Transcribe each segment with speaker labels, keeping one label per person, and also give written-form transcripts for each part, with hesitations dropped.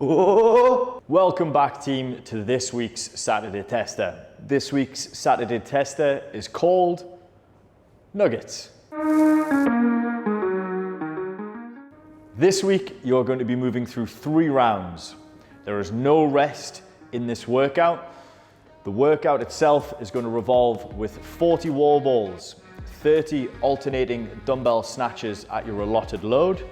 Speaker 1: Oh! Welcome back, team, to this week's Saturday Tester. This week's Saturday Tester is called Nuggets. This week, you're going to be moving through 3 rounds. There is no rest in this workout. The workout itself is going to revolve with 40 wall balls, 30 alternating dumbbell snatches at your allotted load,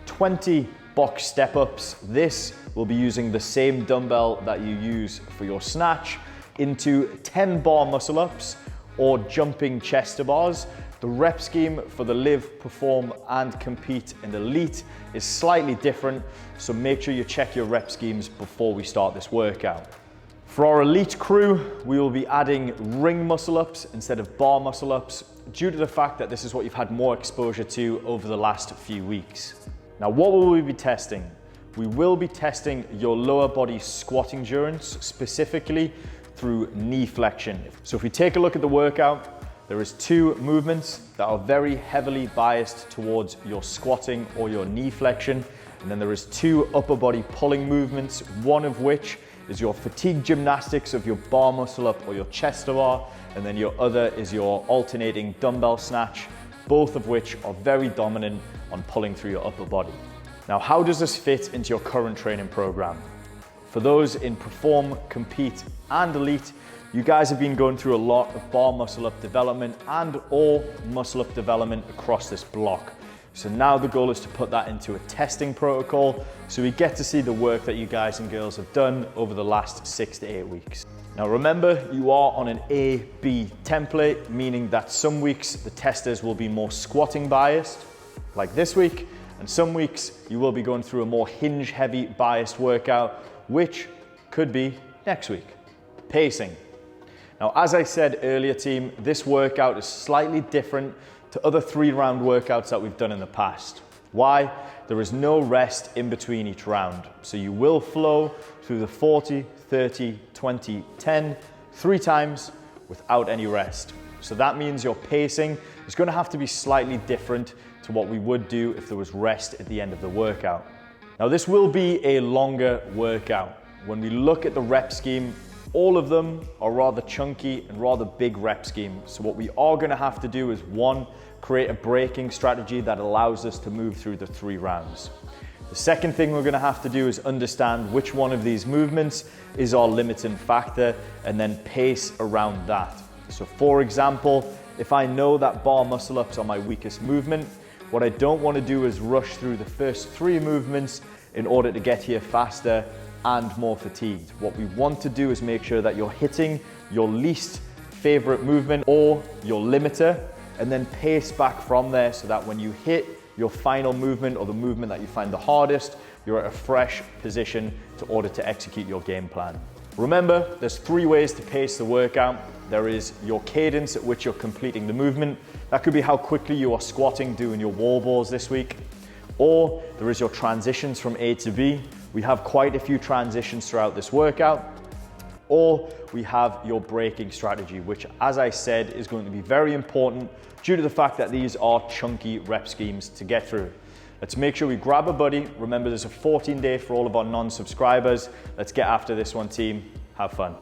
Speaker 1: 20 box step-ups. This will be using the same dumbbell that you use for your snatch into 10 bar muscle-ups or jumping chest to bars. The rep scheme for the Live, Perform and Compete and Elite is slightly different, so make sure you check your rep schemes before we start this workout. For our elite crew, we will be adding ring muscle-ups instead of bar muscle-ups due to the fact that this is what you've had more exposure to over the last few weeks. Now, what will we be testing? We will be testing your lower body squat endurance, specifically through knee flexion. So if we take a look at the workout, there is 2 movements that are very heavily biased towards your squatting or your knee flexion. And then there is 2 upper body pulling movements, one of which is your fatigue gymnastics of your bar muscle up or your chest to bar. And then your other is your alternating dumbbell snatch, both of which are very dominant on pulling through your upper body. Now, how does this fit into your current training program? For those in Perform, Compete and Elite, you guys have been going through a lot of bar muscle up development and or muscle up development across this block. So now the goal is to put that into a testing protocol so we get to see the work that you guys and girls have done over the last 6 to 8 weeks. Now remember, you are on an A-B template, meaning that some weeks the testers will be more squatting biased, like this week, and some weeks you will be going through a more hinge heavy biased workout, which could be next week. Pacing. Now, as I said earlier, team, this workout is slightly different to other 3-round workouts that we've done in the past. Why? There is no rest in between each round. So you will flow through the 40, 30, 20, 10, 3 times without any rest. So that means your pacing is going to have to be slightly different to what we would do if there was rest at the end of the workout. Now, this will be a longer workout. When we look at the rep scheme, all of them are rather chunky and rather big rep schemes. So what we are going to have to do is, 1, create a braking strategy that allows us to move through the 3 rounds. The second thing we're going to have to do is understand which one of these movements is our limiting factor and then pace around that. So for example, if I know that bar muscle ups are my weakest movement, what I don't want to do is rush through the first 3 movements in order to get here faster and more fatigued. What we want to do is make sure that you're hitting your least favorite movement or your limiter and then pace back from there so that when you hit your final movement or the movement that you find the hardest, you're at a fresh position in order to execute your game plan. Remember, there's 3 ways to pace the workout. There is your cadence at which you're completing the movement. That could be how quickly you are squatting doing your wall balls this week. Or there is your transitions from A to B. We have quite a few transitions throughout this workout. Or we have your braking strategy, which, as I said, is going to be very important due to the fact that these are chunky rep schemes to get through. Let's make sure we grab a buddy. Remember, there's a 14-day for all of our non-subscribers. Let's get after this one, team. Have fun.